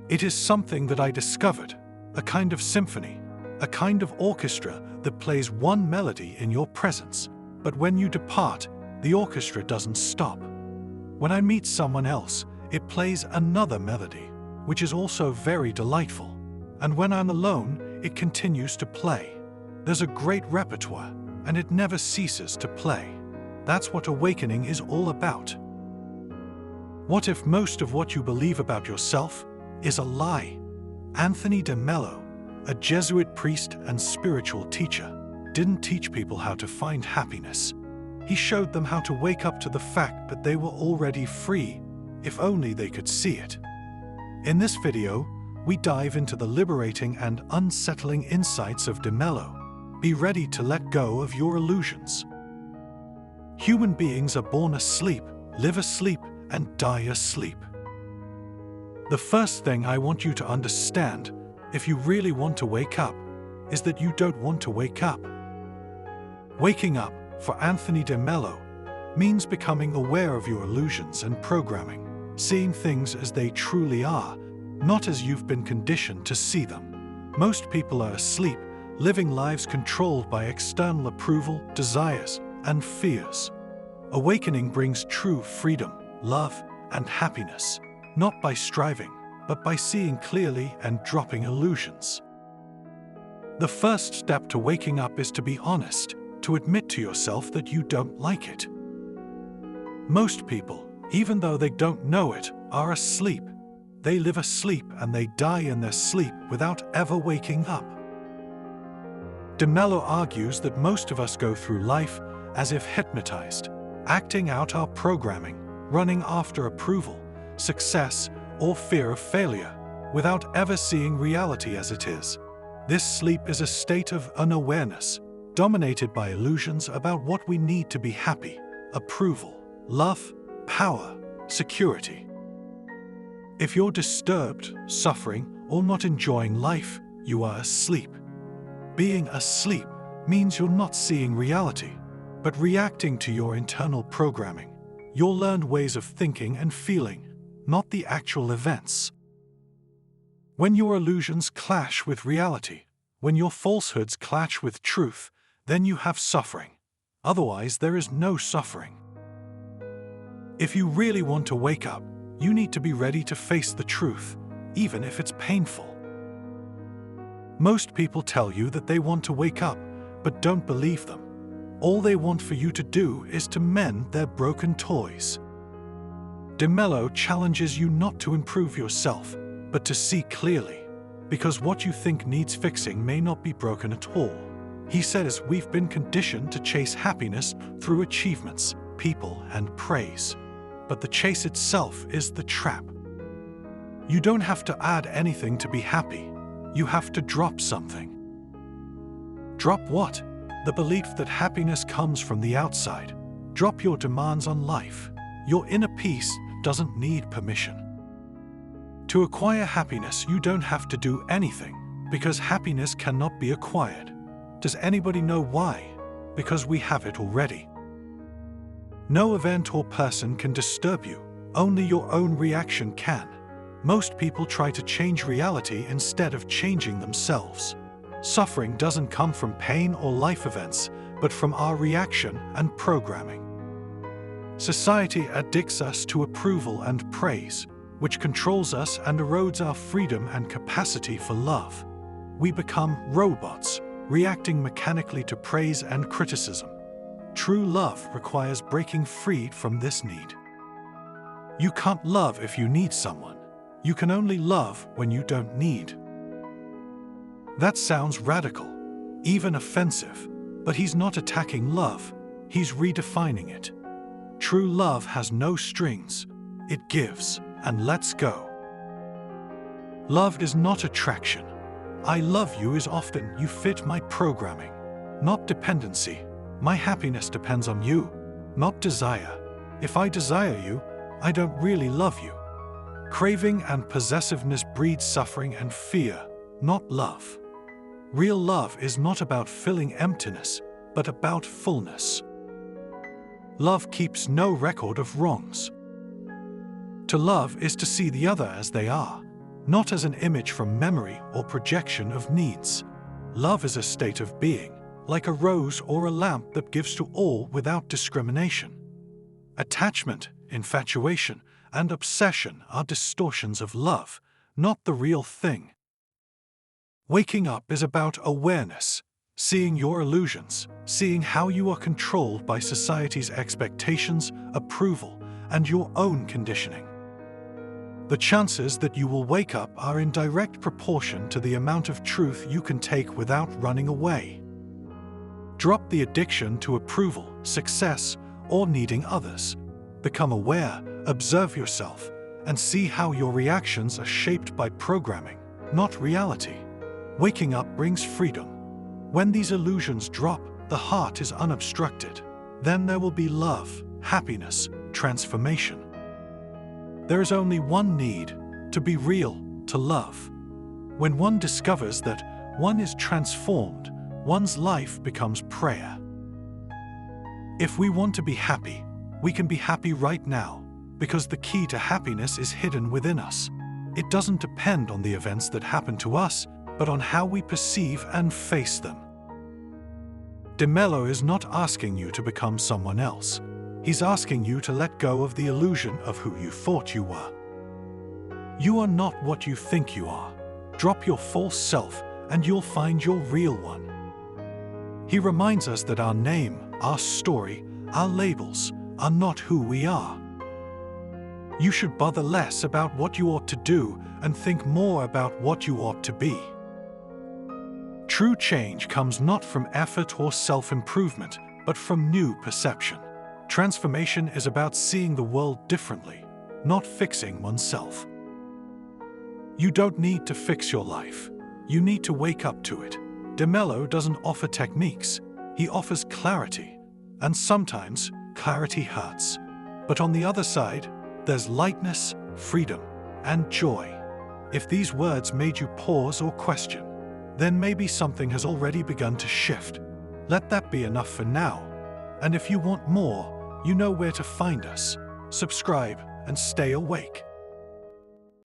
It is something that I discovered, a kind of symphony, a kind of orchestra that plays one melody in your presence, but when you depart, the orchestra doesn't stop. When I meet someone else, it plays another melody, which is also very delightful. And when I'm alone, it continues to play. There's a great repertoire, and it never ceases to play. That's what awakening is all about. What if most of what you believe about yourself is a lie? Anthony de Mello, a Jesuit priest and spiritual teacher, didn't teach people how to find happiness. He showed them how to wake up to the fact that they were already free, if only they could see it. In this video, we dive into the liberating and unsettling insights of de Mello. Be ready to let go of your illusions. Human beings are born asleep, live asleep, and die asleep. The first thing I want you to understand, if you really want to wake up, is that you don't want to wake up. Waking up, for Anthony de Mello, means becoming aware of your illusions and programming, seeing things as they truly are, not as you've been conditioned to see them. Most people are asleep, living lives controlled by external approval, desires, and fears. Awakening brings true freedom, love, and happiness, not by striving, but by seeing clearly and dropping illusions. The first step to waking up is to be honest, to admit to yourself that you don't like it. Most people, even though they don't know it, are asleep. They live asleep and they die in their sleep without ever waking up. De Mello argues that most of us go through life as if hypnotized, acting out our programming, running after approval, success, or fear of failure, without ever seeing reality as it is. This sleep is a state of unawareness, dominated by illusions about what we need to be happy: approval, love, power, security. If you're disturbed, suffering, or not enjoying life, you are asleep. Being asleep means you're not seeing reality, but reacting to your internal programming, your learned ways of thinking and feeling, not the actual events. When your illusions clash with reality, when your falsehoods clash with truth, then you have suffering. Otherwise, there is no suffering. If you really want to wake up, you need to be ready to face the truth, even if it's painful. Most people tell you that they want to wake up, but don't believe them. All they want for you to do is to mend their broken toys. De Mello challenges you not to improve yourself, but to see clearly, because what you think needs fixing may not be broken at all. He says we've been conditioned to chase happiness through achievements, people, and praise. But the chase itself is the trap. You don't have to add anything to be happy. You have to drop something. Drop what? The belief that happiness comes from the outside. Drop your demands on life. Your inner peace doesn't need permission. To acquire happiness, you don't have to do anything, because happiness cannot be acquired. Does anybody know why? Because we have it already. No event or person can disturb you, only your own reaction can. Most people try to change reality instead of changing themselves. Suffering doesn't come from pain or life events, but from our reaction and programming. Society addicts us to approval and praise, which controls us and erodes our freedom and capacity for love. We become robots, reacting mechanically to praise and criticism. True love requires breaking free from this need. You can't love if you need someone. You can only love when you don't need. That sounds radical, even offensive, but he's not attacking love, he's redefining it. True love has no strings. It gives and lets go. Love is not attraction. I love you is often you fit my programming, not dependency. My happiness depends on you, not desire. If I desire you, I don't really love you. Craving and possessiveness breed suffering and fear, not love. Real love is not about filling emptiness, but about fullness. Love keeps no record of wrongs. To love is to see the other as they are, not as an image from memory or projection of needs. Love is a state of being, like a rose or a lamp that gives to all without discrimination. Attachment, infatuation, and obsession are distortions of love, not the real thing. Waking up is about awareness, seeing your illusions, seeing how you are controlled by society's expectations, approval, and your own conditioning. The chances that you will wake up are in direct proportion to the amount of truth you can take without running away. Drop the addiction to approval, success, or needing others. Become aware, observe yourself, and see how your reactions are shaped by programming, not reality. Waking up brings freedom. When these illusions drop, the heart is unobstructed. Then there will be love, happiness, transformation. There is only one need: to be real, to love. When one discovers that one is transformed, one's life becomes prayer. If we want to be happy, we can be happy right now, because the key to happiness is hidden within us. It doesn't depend on the events that happen to us, but on how we perceive and face them. Mello is not asking you to become someone else. He's asking you to let go of the illusion of who you thought you were. You are not what you think you are. Drop your false self, and you'll find your real one. He reminds us that our name, our story, our labels are not who we are. You should bother less about what you ought to do and think more about what you ought to be. True change comes not from effort or self-improvement, but from new perception. Transformation is about seeing the world differently, not fixing oneself. You don't need to fix your life. You need to wake up to it. Mello doesn't offer techniques. He offers clarity. And sometimes, clarity hurts. But on the other side, there's lightness, freedom, and joy. If these words made you pause or question, then maybe something has already begun to shift. Let that be enough for now. And if you want more, you know where to find us. Subscribe and stay awake.